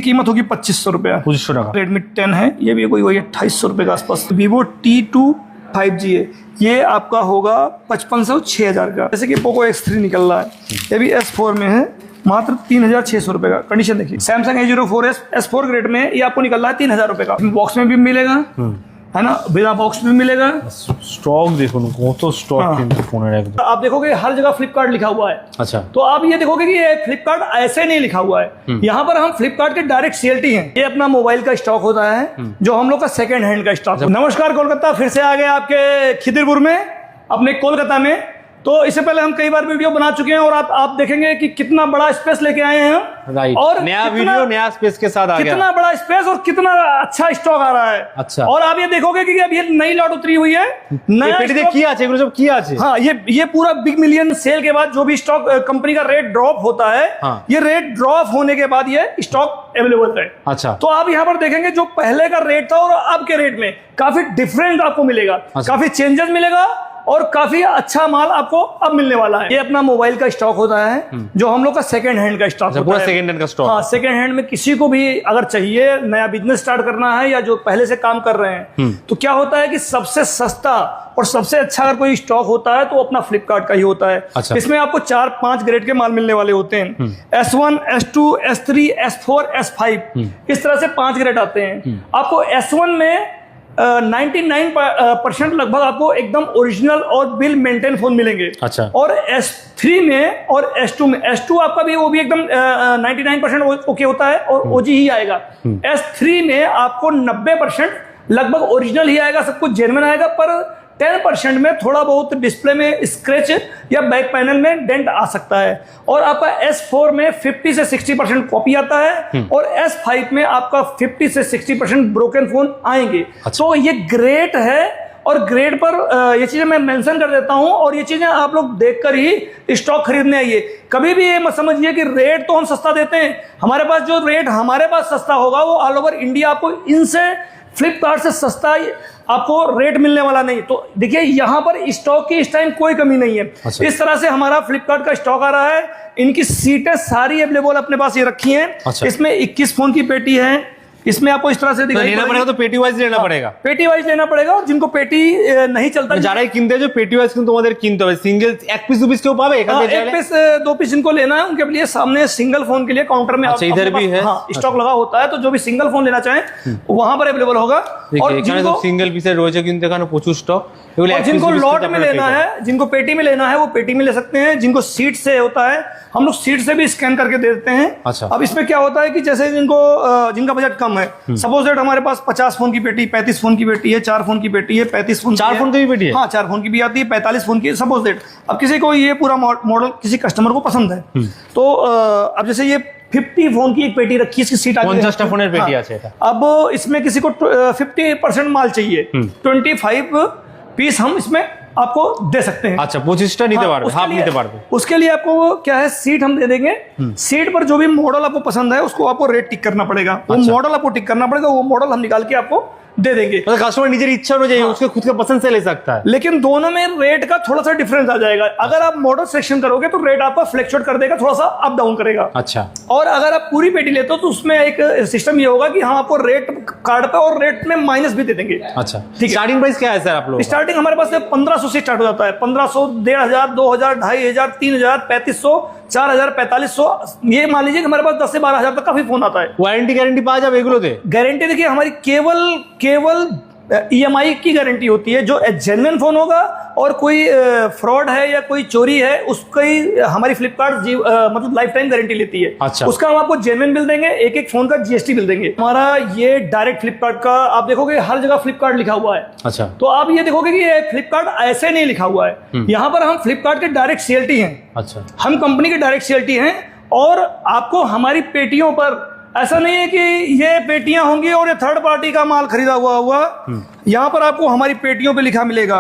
कीमत होगी 2500 रुपया। 2500 টাকা। रेडमी 10 है, ये भी कोई वही 2800 रुपये के आसपास। वीवो T2 5G है, ये आपका होगा 5500 6000 का। जैसे कि पोको X3 निकल रहा है, ये भी S4 में है, मात्र 3600 रुपए का। कंडीशन देखिए, सैमसंग A04 S4 ग्रेड में ये आपको निकल रहा है 3000 रुपए का। बॉक्स में भी मिलेगा, है ना, बिना बॉक्स भी मिलेगा। स्टॉक देखो কত স্টক কিন্তু ফোনের একদম। आप देखोगे हर जगह फ्लिपकार्ट लिखा हुआ है। अच्छा, तो आप ये देखोगे कि ये फ्लिपकार्ट ऐसे नहीं लिखा हुआ है, यहाँ पर हम फ्लिपकार्ट के डायरेक्ट सीएलटी हैं। ये अपना मोबाइल का स्टॉक होता है, जो हम लोग का सेकंड हैंड का स्टॉक। नमस्कार कोलकाता, फिर से आ गए आपके खिदिरपुर में, अपने कोलकाता में। तो इससे पहले हम कई बार वीडियो बना चुके हैं और आप देखेंगे कि कितना बड़ा स्पेस लेके आए हैं हम। राइट, और नया वीडियो नया स्पेस के साथ आ गया। कितना बड़ा स्पेस और कितना अच्छा स्टॉक आ रहा है। अच्छा, और आप ये देखोगे कि अब ये नई लॉट उतरी हुई है, नया पेटीते কি আছে এগুলো সব কি আছে। हाँ, ये पूरा बिग मिलियन सेल के बाद जो भी स्टॉक कंपनी का रेट ड्रॉप होता है, हाँ, ये रेट ड्रॉप होने के बाद ये स्टॉक अवेलेबल है। अच्छा, तो आप यहाँ पर देखेंगे जो पहले का रेट था और अब के रेट में काफी डिफरेंट आपको मिलेगा। अच्छा, काफी चेंजेस मिलेगा और काफी अच्छा माल आपको अब मिलने वाला है। ये अपना मोबाइल का स्टॉक होता है, जो हम लोग का सेकंड हैंड का स्टॉक होता पूरा है। सेकंड हैंड का स्टॉक। हाँ, सेकंड हैंड में किसी को भी अगर चाहिए, नया बिजनेस स्टार्ट करना है या जो पहले से काम कर रहे हैं, तो क्या होता है कि सबसे सस्ता और सबसे अच्छा अगर कोई स्टॉक होता है तो अपना फ्लिपकार्ट का ही होता है। अच्छा, इसमें आपको 4-5 ग्रेड के माल मिलने वाले होते हैं। S1, S2, S3, S4, S5, इस तरह से 5 ग्रेड आते हैं। आपको S1 में 99% लगभग आपको एकदम ओरिजिनल और बिल मेंटेन फोन मिलेंगे। अच्छा, और S3 में और S2 में, S2 आपका भी वो भी एकदम 99% ओके होता है और ओजी ही आएगा। S3 में आपको 90% लगभग ओरिजिनल ही आएगा, सब कुछ जेन्युइन आएगा, पर 10% में थोड़ा बहुत डिस्प्ले में स्क्रैच या बैक पैनल में डेंट आ सकता है। और आपका S4 में 50 से 60% कॉपी आता है और S5 में आपका 50 से 60% ब्रोकन फोन आएंगे। अच्छा, तो ये ग्रेट है और ग्रेड पर ये चीजें मैं मेंशन कर देता हूं और ये चीजें आप लोग देखकर ही स्टॉक खरीदने आइए। कभी भी ये मत समझिए कि रेट तो हम सस्ता देते हैं, हमारे पास जो रेट हमारे पास सस्ता होगा वो ऑल ओवर इंडिया आपको इनसे फ्लिपकार्ट से सस्ता आपको रेट मिलने वाला नहीं। तो देखिए, यहाँ पर स्टॉक की इस टाइम कोई कमी नहीं है। अच्छा, इस तरह से हमारा फ्लिपकार्ट का स्टॉक आ रहा है। इनकी सीटें सारी अवेलेबल अपने पास ये रखी हैं। अच्छा, इसमें 21 फोन की पेटी है। इसमें आपको इस तरह से तो लेना पड़ेगा, तो पेटी वाइज लेना पड़ेगा। पेटी वाइज लेना पड़ेगा। और जिनको पेटी नहीं चलता, যারাই কিনতে जो पेटी वाइज কিন্তু তোমাদের কিনতে হবে। सिंगल एक पीस दो पीस কেউ पावे এখান থেকে, एक पीस 2 पीस जिनको लेना है उनके लिए सामने सिंगल फोन के लिए काउंटर में अच्छा, इधर भी है। हाँ, स्टॉक लगा होता है, तो जो भी सिंगल फोन लेना चाहें वहां पर अवेलेबल होगा। और এখানে সব সিঙ্গেল পিসের রয়েছে কিন্তু এখানে প্রচুর স্টক। এগুলো এক जिनको लॉट में लेना है, जिनको पेटी में लेना है वो पेटी में ले सकते हैं। जिनको सीट से होता है, हम लोग सीट से भी स्कैन करके दे देते हैं। अच्छा, अब इसमें क्या होता है कि जैसे जिनका बजट कम है, सपोज दैट हमारे पास 50 फोन की पेटी, 35 फोन की पेटी है, 4 फोन की पेटी है, 35 फोन, 4 फोन की भी पेटी है। हाँ, 4 फोन की भी आती है, 45 फोन की, सपोज दैट। अब किसी को ये पूरा मॉडल किसी कस्टमर को पसंद है, तो अब जैसे ये 50 फोन की एक पेटी रखी है, इसकी सीट आती है 50টা ফোনের পেটি আছে এটা। अब इसमें किसी को 50% माल चाहिए, 25 पीस हम इसमें आपको दे सकते हैं। अच्छा, 25টা নিতে পারবে, হাফ নিতে পারবে। उसके लिए आपको क्या है, सीट हम दे देंगे। सीट पर जो भी मॉडल आपको पसंद है उसको आपको रेट टिक करना पड़ेगा। वो मॉडल आपको टिक करना पड़ेगा, वो मॉडल हम निकाल के आपको दे देंगे। मतलब कस्टमर निजे इच्छा अनुযায়ী उसके खुद के पसंद से ले सकता है। लेकिन दोनों में रेट का थोड़ा सा डिफरेंस आ जाएगा। अगर आप मॉडल सेक्शन करोगे तो रेट आपका फ्लक्चुएट कर देगा, थोड़ा सा अप डाउन करेगा। अच्छा, और अगर आप पूरी पेटी लेते हो तो उसमें एक सिस्टम ये होगा कि हम आपको रेट कार्ड पे और रेट में माइनस भी दे देंगे। अच्छा, स्टार्टिंग प्राइस क्या है सर आप लोग? स्टार्टिंग हमारे पास 1500 से स्टार्ट हो जाता है। 1500, 1500, 2000, 2500, 3000, 3500, 4000, 4500। ये मान लीजिए कि हमारे पास 10 से 12,000 तक काफी फोन आता है। वारंटी गारंटी पाওয়া যাবে এগুলোতে? गारंटी देखिए, हमारी केवल EMI की गारंटी होती है। जो जेन्युइन फोन होगा और कोई फ्रॉड है या कोई चोरी है, उसकी हमारी फ्लिपकार्ट मतलब लाइफ टाइम गारंटी लेती है। अच्छा, उसका हम आपको जेन्युइन बिल देंगे, एक फोन का GST बिल देंगे। हमारा ये डायरेक्ट फ्लिपकार्ट का, आप देखोगे हर जगह फ्लिपकार्ट लिखा हुआ है। अच्छा, तो आप ये देखोगे कि ये फ्लिपकार्ट ऐसे नहीं लिखा हुआ है, यहाँ पर हम फ्लिपकार्ट के डायरेक्ट CLT हैं। अच्छा, हम कंपनी के डायरेक्ट CLT हैं और आपको हमारी पेटियों पर ऐसा नहीं है कि ये पेटियां होंगी और ये थर्ड पार्टी का माल खरीदा हुआ होगा। यहाँ पर आपको हमारी पेटियों पे लिखा मिलेगा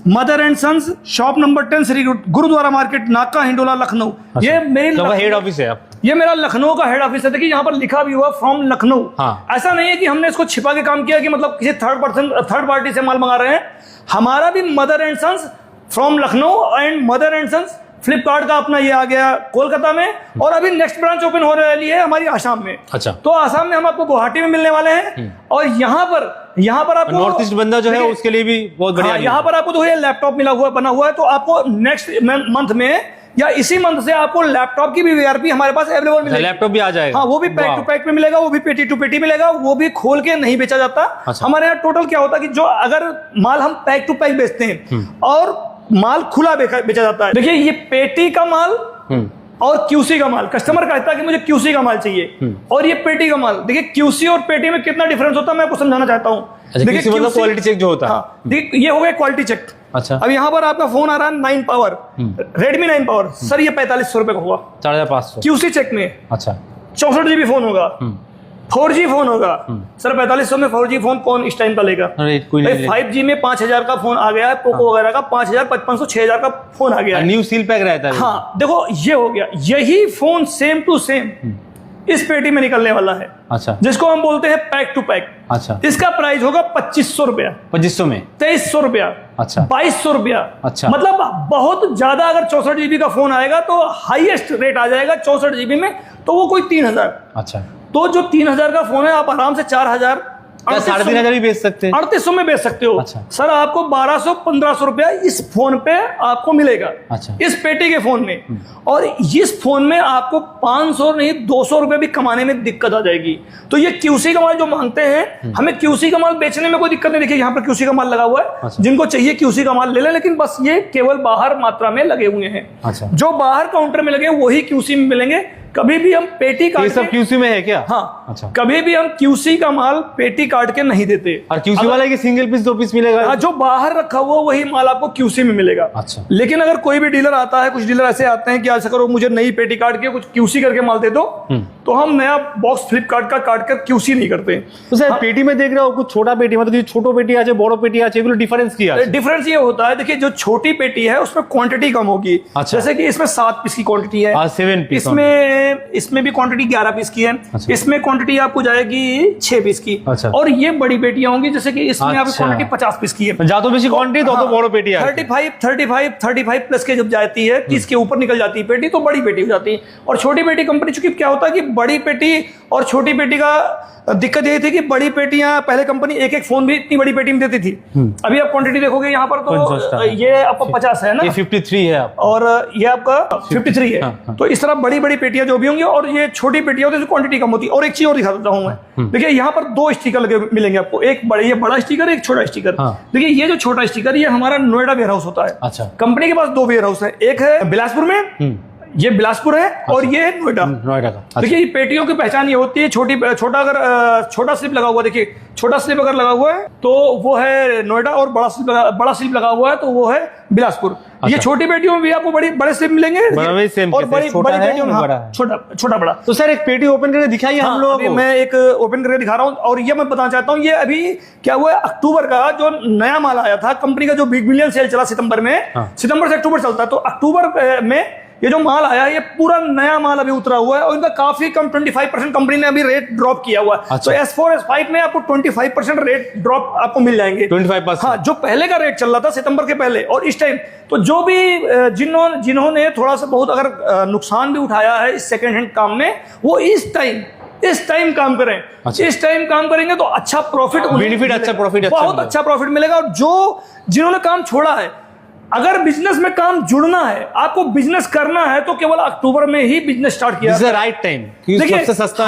mother and sons, shop number 10, Shri Gurudwara Market, Naka Hindola, Lucknow. अच्छा, ये मेरी हेड ऑफिस है। ये मेरा लखनऊ का हेड ऑफिस है। देखिए, यहाँ पर लिखा भी हुआ फ्रॉम लखनऊ। हाँ, ऐसा नहीं है कि हमने इसको छिपा के काम किया कि मतलब किसी थर्ड पार्टी से माल मंगा रहे हैं। हमारा भी mother and sons from Lucknow and mother and sons Flipkart का अपना ये आ गया कोलकाता में, और अभी नेक्स्ट ब्रांच ओपन होने वाली है हमारी आसाम में। अच्छा। तो आसाम में हम आपको गुवाहाटी में मिलने वाले हैं, और यहाँ पर आपको नॉर्थ ईस्ट बंदा जो है उसके लिए भी बहुत बढ़िया। यहाँ पर आपको तो ये लैपटॉप बना हुआ है, तो आपको नेक्स्ट मंथ में या इसी मंथ से आपको लैपटॉप की भी वीआरपी हमारे पास अवेलेबल मिलेगी। लैपटॉप भी आ जाएगा? हाँ, वो भी पैक टू पैक में मिलेगा, वो भी पेटी टू पेटी मिलेगा, वो भी खोल के नहीं बेचा जाता। अच्छा। हमारे यहाँ टोटल क्या होता है कि जो अगर माल हम पैक टू पैक बेचते हैं और माल खुला बेचा जाता है। देखिए, ये पेटी का माल और क्यूसी का माल, कस्टमर कहता है कि मुझे क्यूसी का माल चाहिए, और ये पेटी का माल। देखिए, क्यूसी और पेटी में कितना डिफरेंस होता है मैं आपको समझाना चाहता हूँ। देखिए, मतलब क्वालिटी चेक जो होता है। हाँ, देखिए ये हो गया क्वालिटी चेक। अच्छा। अब यहाँ पर आपका फोन आ रहा है 9 पावर, रेडमी 9 पावर, सर ये 4500 रुपए का होगा 4500 क्यूसी चेक में। अच्छा। 64 GB फोन होगा, 4G फोन होगा। सर 4500 में 4G फोन कौन इस टाइम का लेगा? अरे कोई नहीं। 5G में 5000 का फोन आ गया है, पोको वगैरह का 5000, 5500, 6000 का फोन आ गया है। न्यू सील पैक रहता है। हाँ, देखो ये हो गया, यही फोन सेम टू सेम इस पेटी में निकलने वाला है। अच्छा। जिसको हम बोलते हैं पैक टू पैक। अच्छा। इसका प्राइस होगा 2500 रुपया, 2500 में 2300 रुपया, अच्छा, 2200 रुपया। अच्छा। मतलब बहुत ज्यादा, अगर 64 GB का फोन आएगा तो हाईएस्ट रेट आ जाएगा 64 GB में, तो वो कोई 3000। अच्छा। तो जो 3000 का फोन है आप आराम से 4000, 3500 भी बेच सकते हैं, 3800 में बेच सकते हो। अच्छा। सर आपको 1200-1500 रुपया इस फोन पे आपको मिलेगा। अच्छा। इस पेटी के फोन में, और इस फोन में आपको 500 नहीं 200 रुपए भी कमाने में दिक्कत आ जाएगी। तो ये क्यूसी का माल जो मांगते हैं, हमें क्यूसी का माल बेचने में कोई दिक्कत नहीं। देखिए यहाँ पर क्यूसी का माल लगा हुआ है। अच्छा। जिनको चाहिए क्यूसी का माल ले लें, लेकिन बस ये केवल बाहर मात्रा में लगे हुए हैं। अच्छा। जो बाहर काउंटर में लगे वही क्यूसी में मिलेंगे। कभी भी हम पेटी ये काट सब क्यूसी में है क्या? हाँ। अच्छा। कभी भी हम क्यूसी का माल पेटी काट के नहीं देते। और क्यूसी वाला की सिंगल पीस 2 पीस मिलेगा? हाँ, जो बाहर रखा हुआ वही माल आपको क्यूसी में मिलेगा। अच्छा। लेकिन अगर कोई भी डीलर आता है, कुछ डीलर ऐसे आते हैं कि ऐसा करो मुझे नई पेटी काट के कुछ क्यूसी करके माल दे दो, तो हम नया बॉक्स फ्लिपकार्ट का काट कर क्यूसी नहीं करते। तो सर पेटी में देख रहे हो कुछ छोटा पेटी, मतलब छोटो पेटी আছে বড় पेटी আছে, এগুলো डिफरेंस क्या है? डिफरेंस ये होता है, देखिए जो छोटी पेटी है उसमें क्वांटिटी कम होगी। अच्छा। जैसे कि इसमें 7 पीस की क्वांटिटी है, 7 पीस। इसमें भी क्वांटिटी 11 पीस की है। अच्छा। इसमें क्वांटिटी आपको जाएगी 6 पीस की। अच्छा। और ये बड़ी पेटियां होंगी, जैसे कि इसमें आपकी अच्छा। क्वांटिटी 50 पीस की है। যত বেশি क्वांटिटी তত বড় पेटी है। 35 प्लस के जब जाती है, 30 के ऊपर निकल जाती है पेटी, तो बड़ी पेटी हो जाती है। और छोटी पेटी कंपनी, चूंकि क्या होता है कि बड़ी पेटी और छोटी पेटी का दिक्कत यही थी कि बड़ी पेटियां पहले कंपनी एक एक फोन भी इतनी बड़ी पेटी में देती थी। अभी आप क्वांटिटी देखोगे यहाँ पर तो ये आपका 50 है ना, ये 53 है आप, और ये आपका 53 है। हाँ। तो इस तरह बड़ी बड़ी पेटियां जो भी होंगी, और ये छोटी पेटियां होती है क्वांटिटी कम होती है। और एक चीज और दिखा देता हूं मैं, देखिए यहाँ पर 2 स्टिकर लगे मिलेंगे आपको, एक ये बड़ा स्टिकर, एक छोटा स्टिकर। हाँ। देखिए ये जो छोटा स्टिकर, ये हमारा नोएडा वेयर हाउस होता है। अच्छा। कंपनी के पास 2 वेयर हाउस है, एक है बिलासपुर में, ये बिलासपुर है, और ये है नोएडा। नोएडा का। देखिए ये पेटियों की पहचान ये होती है, छोटा अगर छोटा स्लिप लगा हुआ, देखिए छोटा स्लिप अगर लगा हुआ है तो वो है नोएडा, और बड़ा स्लिप लगा हुआ है तो वो है बिलासपुर। ये छोटी पेटियों में भी आपको बड़े स्लिप मिलेंगे, और बड़ी पेटियों में छोटा बड़ा। तो सर एक पेटी ओपन करके दिखाइए हम लोगों को। मैं एक ओपन करके दिखा रहा हूँ, और ये मैं बताना चाहता हूँ, ये अभी क्या हुआ है, अक्टूबर का जो नया माल आया था कंपनी का, जो बिग मिलियन सेल चला सितंबर में, सितंबर से अक्टूबर चलता है, तो अक्टूबर में ये जो माल आया, ये पूरा नया माल अभी उतरा हुआ है, और इनका काफी कम 25% कंपनी ने अभी रेट ड्रॉप किया हुआ है। अच्छा। तो S4 S5 में आपको 25% रेट ड्रॉप आपको मिल जाएंगे। 25%? हाँ, जो पहले का रेट चल रहा था सितंबर के पहले और इस टाइम, तो जो भी जिन्होंने थोड़ा सा बहुत अगर नुकसान भी उठाया है इस सेकेंड हैंड काम में, वो इस टाइम काम करें। अच्छा। इस टाइम काम करेंगे तो अच्छा प्रॉफिट, बेनिफिट, अच्छा प्रॉफिट, बहुत अच्छा प्रॉफिट मिलेगा। और जिन्होंने काम छोड़ा है, अगर बिजनेस में काम जुड़ना है, आपको बिजनेस करना है, तो केवल अक्टूबर में ही बिजनेस स्टार्ट किया। This is the right time, देखिए सबसे सस्ता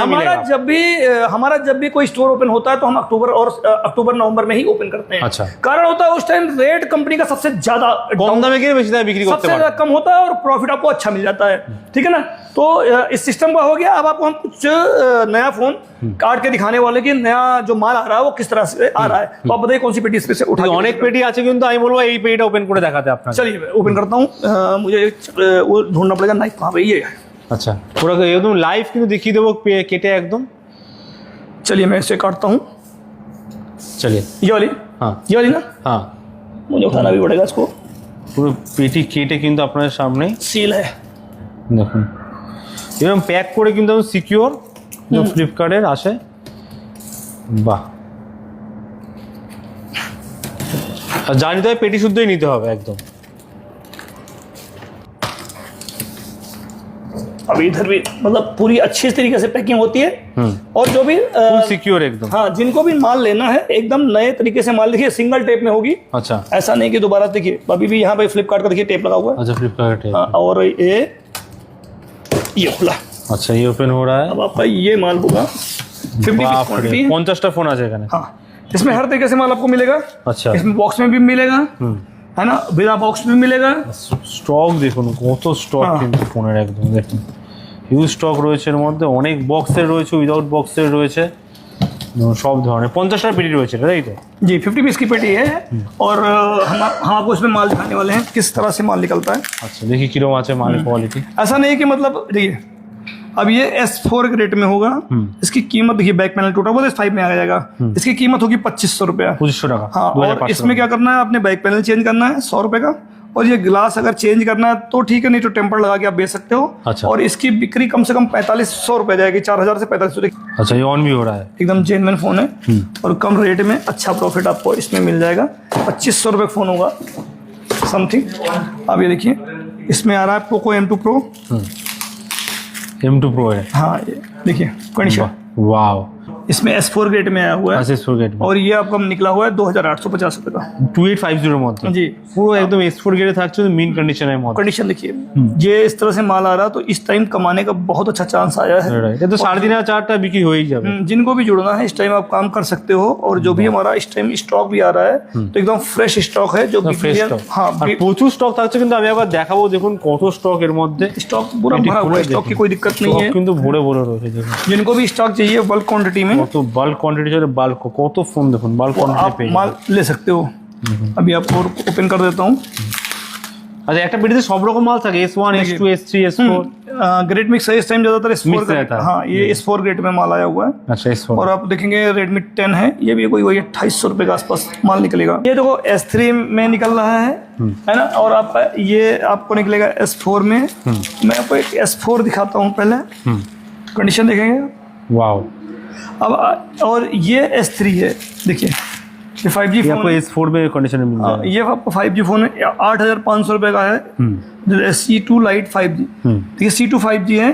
हमारा जब भी कोई स्टोर ओपन होता है तो हम अक्टूबर नवंबर में ही ओपन करते हैं। अच्छा। कारण होता है उस टाइम रेट कंपनी का सबसे ज्यादा कम दामे के बेचता है, बिक्री सबसे ज्यादा कम होता है, और प्रॉफिट आपको अच्छा मिल जाता है। ठीक है ना, तो इस सिस्टम का हो गया। अब आपको हम कुछ नया फोन काट के दिखाने वाले कि नया जो माल आ रहा है वो किस तरह से आ रहा है। तो आप बताइए कौन सी पेटी इस पे से उठा। অনেক পেটি আছে কিন্তু আমি বলবো এই পেটিটা ওপেন করে দেখাতে আপনাকে। चलिए मैं ओपन करता हूँ, मुझे वो ढूंढना पड़ेगा नाइफ कहाँ पे, ये है। अच्छा, पूरा एकदम लाइव কিন্তু দেখিয়ে দেবো কেটে একদম। चलिए मैं इसे काटता हूँ। चलिए ये वाली, हाँ ये वाली ना, हाँ, मुझे उठाना भी पड़ेगा इसको। পুরো পেটি কেটে কিন্তু আপনাদের সামনে सील है, দেখুন এরকম প্যাক করে কিন্তু আমি সিকিউর जो ফ্লিপকার্টের আসে। বাহ, আর জানি তো পেটি শুদ্ধই নিতে হবে একদম। अभी इधर भी मतलब पूरी अच्छी तरीके से पैकिंग होती है। और जो भी सिक्योर एकदम। हाँ, जिनको भी माल लेना है एकदम नए तरीके से माल, देखिए सिंगल टेप में होगी। अच्छा, ऐसा नहीं कि दोबारा, देखिए अभी भी यहाँ पे फ्लिपकार्ट का देखिए टेप लगा हुआ है। अच्छा फ्लिपकार्ट टेप। हाँ, और ये खुला। अच्छा, ये ओपन हो रहा है। अब आपका ये माल होगा 50 क्वांटिटी। 50টা ফোন আছে এখানে। हाँ, इसमें हर तरीके से माल आपको मिलेगा। अच्छा, इसमें बॉक्स में भी मिलेगा, है ना, बिना बॉक्स में मिलेगा। স্টক দেখুন কত স্টক কিন্তু ফোনের, একদম দেখুন হিউজ স্টক রয়েছে এর মধ্যে, অনেক বক্সের রয়েছে, উইদাউট বক্সের রয়েছে, সব ধরনের। 50টা পেটি রয়েছে, তাই তো? जी, 50 पीस की पेटी है। और हम आपको इसमें माल दिखाने वाले हैं किस तरह से माल निकलता है। আচ্ছা, দেখি কিরকম আছে মালের কোয়ালিটি। ऐसा नहीं कि मतलब देखिए अब ये S4 ग्रेड में होगा। इसकी कीमत देखिए, बैक पैनल टूटा हुआ तो S5 में आ जाएगा। इसकी कीमत होगी 2500 रुपया। 2500 টাকা। हाँ, और इसमें क्या करना है, आपने बैक पैनल चेंज करना है 100 रुपए का। और ये ग्लास अगर चेंज करना है तो ठीक है, नहीं तो टेम्पर लगा के आप बेच सकते हो। अच्छा। और इसकी बिक्री कम से कम 4500 रुपए जाएगी, 4000 से 4500। अच्छा, ये ऑन भी हो रहा है। एकदम जेन्युइन फोन है और कम रेट में अच्छा प्रॉफिट आपको इसमें मिल जाएगा। 2500 रुपये फोन होगा समथिंग। अब ये देखिए, इसमें आ रहा है Poco M2 Pro। M2 Pro है। हाँ, ये देखिए कंडीशन, वाव, इसमें S4 ग्रेड में आया हुआ है। S4 ग्रेड में। और ये आपको निकला हुआ है 2850 रुपये का। 2850 এর মধ্যে जी, পুরো একদম S4 গ্রেডে থাকছে, মিন কন্ডিশনের মধ্যে। कंडीशन देखिए, ये इस तरह से माल आ रहा, तो इस टाइम कमाने का बहुत अच्छा चांस आया है। এটা তো 3500 বিক্রি হয়েই যাবে। जिनको भी जुड़ना है इस टाइम आप काम कर सकते हो। और जो भी हमारा इस टाइम स्टॉक भी आ रहा है तो एकदम फ्रेश स्टॉक है, जो ফ্রেশ স্টক। हाँ, আর প্রচুর স্টক থাকছে, কিন্তু আমি একবার দেখাবো, দেখুন কত স্টক এর মধ্যে। स्टॉक पूरा भरा हुआ है, स्टॉक की कोई दिक्कत नहीं है। কিন্তু ভরে ভরে রয়েছে দেখুন। जिनको भी स्टॉक चाहिए बल्क क्वांटिटी में, কত বাল্ক কোয়ান্টিটি আছে, বাল্ক কত ফোন দেখুন, বাল্ক কোয়ান্টিটি आप পেয়ে माल ले सकते हो। अभी आपको ओपन कर देता हूँ। আচ্ছা, একটা পেটিতে সব রকম মাল থাকে, S1 S2 S3 S4। Grade mix है इस टाइम ज्यादातर Mix S4 रहता का। है। हाँ, ये S4 ग्रेड में माल आया हुआ है। अच्छा, S4। और आप देखेंगे Redmi 10 है, ये भी कोई वही 2800 रुपये के आसपास माल निकलेगा। ये देखो S3 में निकल रहा है ना। और आपका ये आपको निकलेगा S4 में। मैं आपको एक S4 दिखाता हूँ पहले, कंडीशन देखेंगे। वाव, अब और ये S3 है, देखिए ये 5G ये फोन आपको है। S4 में कंडीशन में मिल हाँ, जाएगा। ये आपको 5G फोन है, 8500 रुपये का है। C2 Lite 5G, देखिए C2 5G है।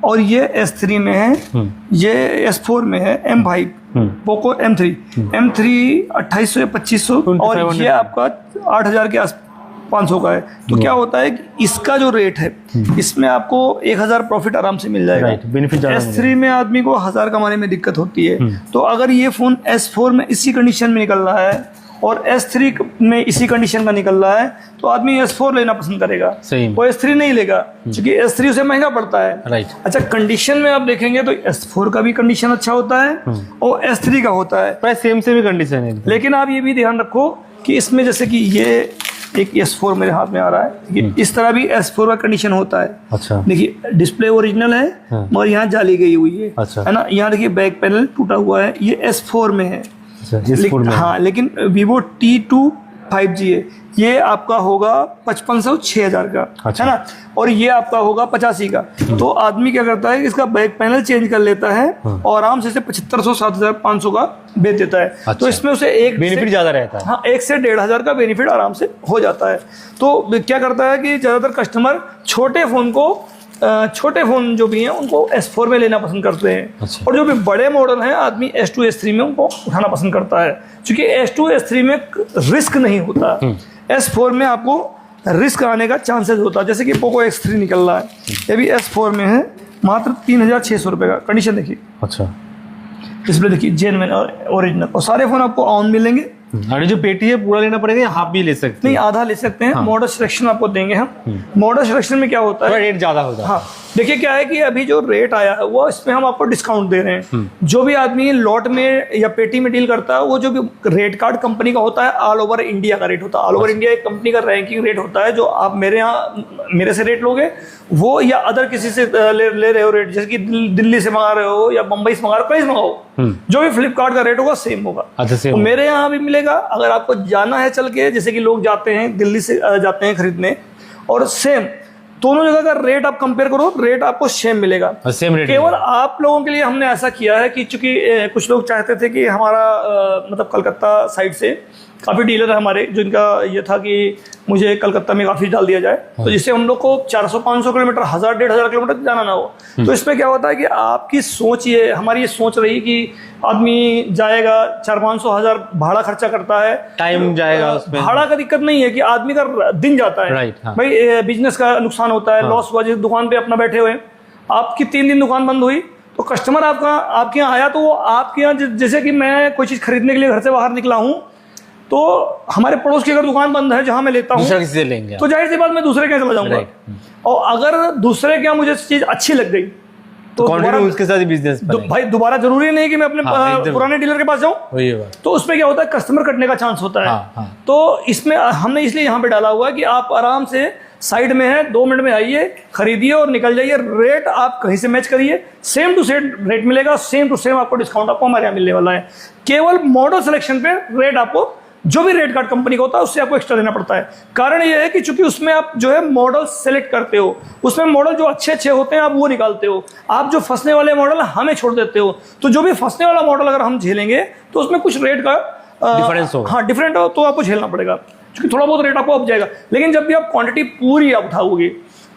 और ये S3 में है, ये S4 में है M5 पोको M3 2800 या 2500। और 2500 ये आपका 8000 के आस 500 का है। तो क्या होता है कि इसका जो रेट है, इसमें आपको 1000 प्रॉफिट आराम से मिल जाएगा। राइट, बेनिफिट ज्यादा मिलेगा। S3 में आदमी को 1000 कमाने में दिक्कत होती है। तो अगर ये फोन S4 में इसी कंडीशन में निकल रहा है और S3 में इसी कंडीशन का निकल रहा है, तो आदमी S4 लेना पसंद करेगा। सही। वो S3 नहीं लेगा, क्योंकि S3 उसे महंगा पड़ता है। राइट। अच्छा, कंडीशन में आप देखेंगे तो S4 का भी कंडीशन अच्छा होता है और S3 का होता है। प्राय सेम सेम ही कंडीशन है। लेकिन आप ये भी ध्यान रखो कि इसमें जैसे कि ये एक S4 मेरे हाथ में आ रहा है, देखिए इस तरह भी S4 का कंडीशन होता है। अच्छा, देखिए डिस्प्ले ओरिजिनल है मगर यहाँ जाली गई हुई है। अच्छा। है ना, यहाँ देखिए बैक पैनल टूटा हुआ है, ये S4 में है। अच्छा, S4 में। हाँ, लेकिन Vivo T2 5G है, ये आपका होगा 5500 6000 का, अच्छा। है ना। और ये आपका होगा 85 का। तो आदमी क्या करता है कि इसका बैक पैनल चेंज कर लेता है और आराम से 7500 7500 का बेच देता है। अच्छा। तो इसमें उसे एक बेनिफिट ज्यादा रहता है। हाँ, 1 से 1500 का बेनिफिट आराम से हो जाता है। तो क्या करता है कि ज़्यादातर कस्टमर छोटे फ़ोन जो भी हैं उनको S4 में लेना पसंद करते हैं। अच्छा। और जो भी बड़े मॉडल हैं आदमी S2 S3 में उनको उठाना पसंद करता है, क्योंकि S2 S3 में रिस्क नहीं होता। S4 में आपको रिस्क आने का चांसेस होता है। जैसे कि पोको X3 निकल रहा है, ये भी S4 में है, मात्र 3600 रुपये का। कंडीशन देखिए, अच्छा, डिस्प्ले देखिए, जेन्युइन और ओरिजिनल, और सारे फ़ोन आपको ऑन मिलेंगे। और जो पेटी है पूरा लेना पड़ेगा या हाफ भी ले सकते नहीं, हैं? आधा ले सकते हैं। मॉडल सिलेक्शन आपको देंगे हम। मॉडल सिलेक्शन में क्या होता थोड़ा है, रेट ज्यादा होता है। हाँ देखिए क्या है कि अभी जो रेट आया है वो इसमें हम आपको डिस्काउंट दे रहे हैं। जो भी आदमी लॉट में या पेटी में डील करता है, वो जो भी रेट कार्ड कंपनी का होता है, ऑल ओवर इंडिया का रेट होता है। ऑल ओवर इंडिया एक कंपनी का रैंकिंग रेट होता है। जो आप मेरे से रेट लोगे वो, या अदर किसी से ले रहे हो रेट, जैसे कि दिल्ली से मंगा रहे हो या मुंबई से मंगा रहे हो, कहीं से मंगाओ, जो भी फ्लिपकार्ट का रेट होगा सेम होगा। अच्छा, तो मेरे यहाँ भी मिलेगा। अगर आपको जाना है चल के, जैसे कि लोग जाते हैं दिल्ली से जाते हैं खरीदने, और सेम दोनों जगह का रेट आप कंपेयर करो, रेट आपको सेम मिलेगा, सेम रेट। केवल आप लोगों के लिए हमने ऐसा किया है कि चूंकि कुछ लोग चाहते थे कि हमारा मतलब कलकत्ता साइड से काफ़ी डीलर है हमारे, जिनका ये था कि मुझे कलकत्ता में काफ़ी डाल दिया जाए, तो जिससे हम लोग को 400-500 किलोमीटर 1000-1500 किलोमीटर जाना ना हो। तो इसमें क्या होता है कि आपकी सोच, ये हमारी ये सोच रही कि आदमी जाएगा 400-500 भाड़ा खर्चा करता है, टाइम जाएगा उसमें, भाड़ा का दिक्कत नहीं है कि आदमी का दिन जाता है। राइट, हाँ। भाई बिजनेस का नुकसान होता है, लॉस हुआ, जिस दुकान पे अपना बैठे हुए, आपकी 3 दिन दुकान बंद हुई तो कस्टमर आपके यहाँ आया, तो वो आपके यहाँ जैसे कि मैं कोई चीज़ खरीदने के लिए घर से बाहर निकला हूँ, तो हमारे पड़ोस की अगर दुकान बंद है जहां मैं लेता हूं, दूसरा किसी से लेंगे तो जाहिर सी बात मैं दूसरे के यहाँ चला जाऊंगा। और अगर दूसरे के यहाँ मुझे चीज अच्छी लग गई तो उसके साथ ही बिजनेस भाई दोबारा जरूरी नहीं कि मैं अपने पुराने डीलर के पास जाऊं, तो उसमें क्या होता है, कस्टमर कटने का चांस होता है। तो इसमें हमने इसलिए यहाँ पे डाला हुआ है कि आप आराम से साइड में है, 2 मिनट में आइए, खरीदिए और निकल जाइए। रेट आप कहीं से मैच करिए, सेम टू सेम रेट मिलेगा, सेम टू सेम आपको डिस्काउंट आपको हमारे यहाँ मिलने वाला है। केवल मॉडल सिलेक्शन पे रेट आपको जो भी रेट कार्ड कंपनी का होता है उससे आपको एक्स्ट्रा देना पड़ता है। कारण ये है कि चूंकि उसमें आप जो है मॉडल सेलेक्ट करते हो, उसमें मॉडल जो अच्छे अच्छे होते हैं आप वो निकालते हो, आप जो फंसने वाले मॉडल हमें छोड़ देते हो। तो जो भी फंसने वाला मॉडल अगर हम झेलेंगे तो उसमें कुछ रेट का डिफरेंस होगा, हाँ डिफरेंट हो, तो आपको झेलना पड़ेगा, क्योंकि थोड़ा बहुत रेट आपको अप जाएगा। लेकिन जब भी आप क्वांटिटी पूरी आप उठाओगे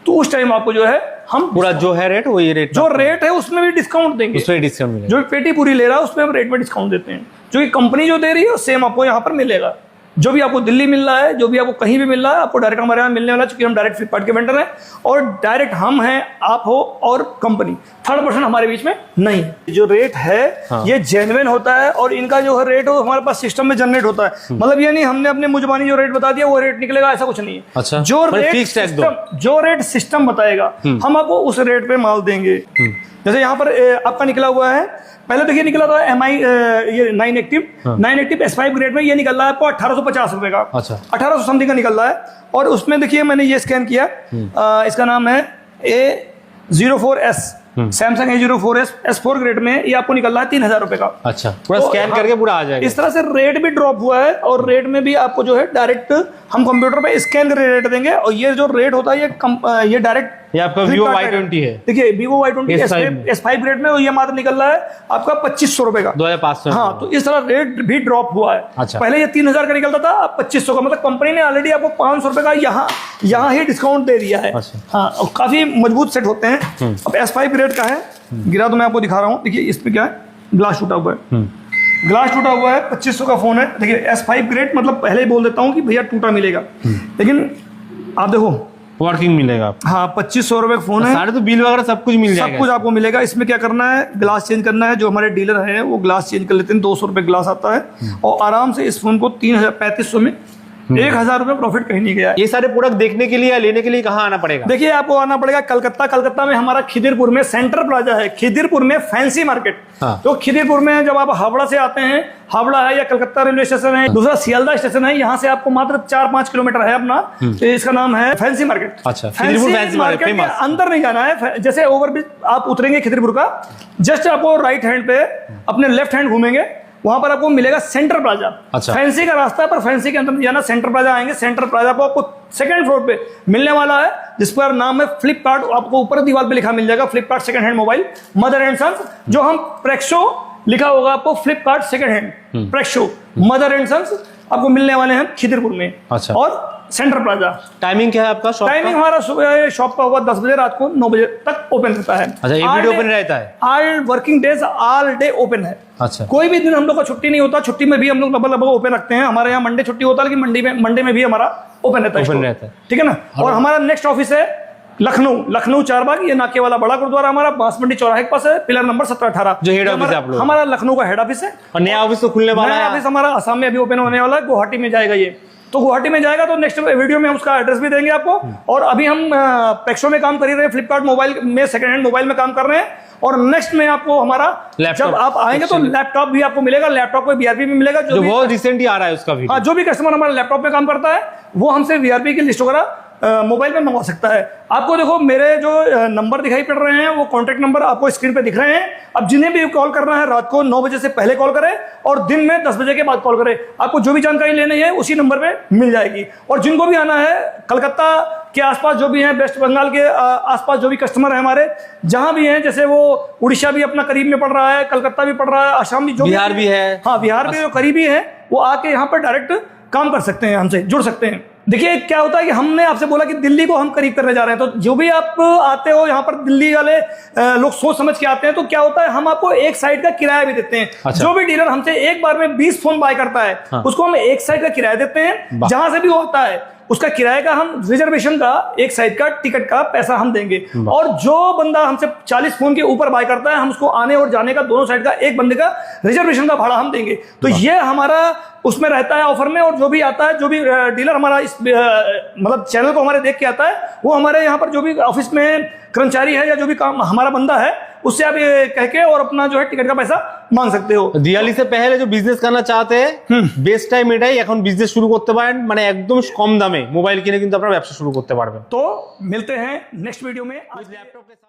तो उस टाइम आपको जो है हम पूरा जो है रेट वही रेट, जो रेट है उसमें भी डिस्काउंट देंगे, उसमें डिस्काउंट मिलेगा। जो पेटी पूरी ले रहा है उसमें हम रेट में डिस्काउंट देते हैं, जो कि कंपनी जो दे रही है सेम आपको यहाँ पर मिलेगा। जो भी आपको दिल्ली मिल रहा है, जो भी आपको कहीं भी मिल रहा है, आपको डायरेक्ट हमारे यहाँ मिलने वाला है, क्योंकि हम डायरेक्ट फ्लिपकार्ट के वेंडर हैं और डायरेक्ट हम हैं, आप हो और कंपनी, थर्ड पर्सन हमारे बीच में नहीं। जो रेट है ये जेन्युइन होता है और इनका जो है रेट हो हमारे पास सिस्टम में जनरेट होता है। मतलब ये नहीं हमने अपने मुंजबानी जो रेट बता दिया वो रेट निकलेगा, ऐसा कुछ नहीं है। अच्छा, जो रेट सिस्टम बताएगा हम आपको उस रेट पे माल देंगे। जैसे यहाँ पर आपका निकला हुआ है, पहले देखिए निकला था MI ये 9 एक्टिव S5 ग्रेड में, ये निकल रहा है आपको 1850 रुपए का। अच्छा, 1800 समथिंग का निकल रहा है। और उसमें देखिए मैंने ये स्कैन किया, इसका नाम है A04S, Samsung A04S S4 grade में, ये आपको निकल रहा है 3000 रुपए का। अच्छा, पूरा स्कैन करके पूरा आ जाएगा। इस तरह से रेट भी ड्रॉप हुआ है और रेट में भी आपको जो है डायरेक्ट हम कंप्यूटर पे स्कैन करके रेट देंगे। और ये जो रेट होता है ये डायरेक्ट ये आपका Vivo Y20 है। देखिए Vivo Y20 S5 ग्रेड में ये मात्र निकल रहा है आपका 2500 रुपए का, 2500। हाँ, तो इस तरह रेट भी ड्रॉप हुआ है। अच्छा, पहले ये 3000 का निकलता था, अब 2500 का, मतलब कंपनी ने ऑलरेडी आपको 500 रुपए का यहाँ ही डिस्काउंट दे दिया है। अच्छा। हाँ, और काफी मजबूत सेट होते हैं। अब S5 ग्रेड का है, गिरा तो मैं आपको दिखा रहा हूँ। देखिए इसमें क्या है, ग्लास टूटा हुआ है, ग्लास टूटा हुआ है, 2500 का फोन है। देखिए S5 ग्रेड, मतलब पहले ही बोल देता हूँ कि भैया टूटा मिलेगा, लेकिन आप देखो वर्किंग मिलेगा। हाँ, 2500 रुपए का फोन है, सारे तो बिल वगैरह सब कुछ मिल जाएगा, सब कुछ आपको मिलेगा। इसमें क्या करना है, ग्लास चेंज करना है। जो हमारे डीलर हैं वो ग्लास चेंज कर लेते हैं, 200 रुपए ग्लास आता है और आराम से इस फोन को 3500 में 1000 रुपए प्रॉफिट कहीं नहीं गया। ये सारे प्रोडक्ट देखने के लिए या लेने के लिए कहाँ आना पड़ेगा? देखिए आपको आना पड़ेगा कलकत्ता में हमारा खिदिरपुर में सेंटर प्लाजा है, खिदिरपुर में फैंसी मार्केट। तो खिदिरपुर में जब आप हावड़ा से आते हैं, हावड़ा है या कलकत्ता रेलवे स्टेशन है, दूसरा सियालदा स्टेशन है, यहाँ से आपको मात्र 4-5 किलोमीटर है अपना, तो इसका नाम है फैंसी मार्केट। अच्छा, फैंसी मार्केट के अंदर नहीं जाना है, जैसे ओवरब्रिज आप उतरेंगे खिदिरपुर का, जस्ट आपको राइट हैंड पे अपने लेफ्ट हैंड घूमेंगे, वहां पर आपको मिलेगा सेंटर प्लाजा। अच्छा, फैंसी का रास्ता है पर फैंसी के अंदर नहीं जाना, सेंटर प्लाजा आएंगे। सेंटर प्लाजा को आपको सेकंड फ्लोर पे मिलने वाला है, जिस पर नाम है फ्लिपकार्ट। आपको ऊपर दीवार पे लिखा मिल जाएगा Flipkart second hand mobile mother and sons, जो हम प्रेक्सो लिखा होगा आपको Flipkart second hand Prexo mother and sons आपको मिलने वाले हैं खिदिरपुर में। अच्छा, और सेंटर प्लाजा। टाइमिंग क्या है आपका शॉप? टाइमिंग हमारा सुबह शॉप का होगा 10 बजे, रात को 9 बजे तक ओपन रहता है। अच्छा, एवरीडे ओपन रहता है? All working days all day open है। अच्छा, कोई भी दिन हम लोग का छुट्टी नहीं होता, छुट्टी में भी हम लोग लगभग ओपन रखते हैं। हमारे यहाँ मंडे छुट्टी होता है, लेकिन मंडे में भी हमारा ओपन रहता है, ठीक है ना। और हमारा नेक्स्ट ऑफिस है लखनऊ चारबाग, ये नाके वाला बड़ा गुरुद्वारा हमारा बांसमंडी चौराहे के पास है, पिलर नंबर 17-18, जो हेड ऑफिस है आप लोग। हमारा लखनऊ का हेड ऑफिस है। और नया ऑफिस तो खुलने वाला है, ऑफिस हमारा असम में अभी ओपन होने वाला है, गुवाहाटी में जाएगा ये। तो गुवाहाटी में जाएगा तो नेक्स्ट वीडियो में हम उसका एड्रेस भी देंगे आपको। और अभी हम पेक्सो में काम कर ही रहे हैं, फ्लिपकार्ट मोबाइल में सेकंड हैंड मोबाइल में काम कर रहे हैं। और नेक्स्ट में आपको हमारा जब आप आएंगे तो लैपटॉप भी आपको मिलेगा, लैपटॉप में वीआरपी भी मिलेगा, जो बहुत रिसेंटली आ रहा है उसका भी। हाँ, जो भी कस्टमर हमारा लैपटॉप में काम करता है वो हमसे वीआरपी की लिस्ट वगैरह मोबाइल पे मंगवा सकता है। आपको देखो मेरे जो नंबर दिखाई पड़ रहे हैं वो कॉन्टैक्ट नंबर आपको स्क्रीन पे दिख रहे हैं। अब जिन्हें भी कॉल करना है रात को 9 बजे से पहले कॉल करें और दिन में 10 बजे के बाद कॉल करें। आपको जो भी जानकारी लेनी है उसी नंबर पे मिल जाएगी। और जिनको भी आना है कलकत्ता के आसपास जो भी हैं, वेस्ट बंगाल के आसपास जो भी कस्टमर हैं हमारे, जहां भी हैं, जैसे वो उड़ीसा भी अपना करीब में पड़ रहा है, कलकत्ता भी पड़ रहा है, असम भी, जो बिहार भी है। हाँ, बिहार में जो करीबी है वो आके यहाँ पर डायरेक्ट काम कर सकते हैं, हमसे जुड़ सकते हैं। देखिए क्या होता है कि हमने आपसे बोला कि दिल्ली को हम करीब करने जा रहे हैं, तो जो भी आप आते हो यहाँ पर दिल्ली वाले लोग सोच समझ के आते हैं, तो क्या होता है हम आपको एक साइड का किराया भी देते हैं। अच्छा। जो भी डीलर हमसे एक बार में 20 फोन बाय करता है, हाँ। उसको हम एक साइड का किराया देते हैं। जहां से भी होता है उसका किराए का हम रिजर्वेशन का एक साइड का टिकट का पैसा हम देंगे। और जो बंदा हमसे 40 फोन के ऊपर बाय करता है, हम उसको आने और जाने का दोनों साइड का एक बंदे का रिजर्वेशन का भाड़ा हम देंगे। तो ये हमारा उसमें रहता है ऑफर में। और जो भी आता है, जो भी डीलर हमारा इस मतलब चैनल को हमारे देख के आता है, वो हमारे यहाँ पर जो भी ऑफिस में कर्मचारी है या जो भी काम हमारा बंदा है, उससे आप ये कह के और अपना जो है टिकट का पैसा मांग सकते हो। দিওয়ালি से पहले जो बिजनेस करना चाहते हैं বেস্ট টাইম এটাই, এখন বিজনেস শুরু করতে পারেন, মানে একদম কম দামে মোবাইল কিনে কিন্তু আপনারা ব্যবসা শুরু করতে পারবেন। तो मिलते हैं नेक्स्ट वीडियो में। लैपटॉप के साथ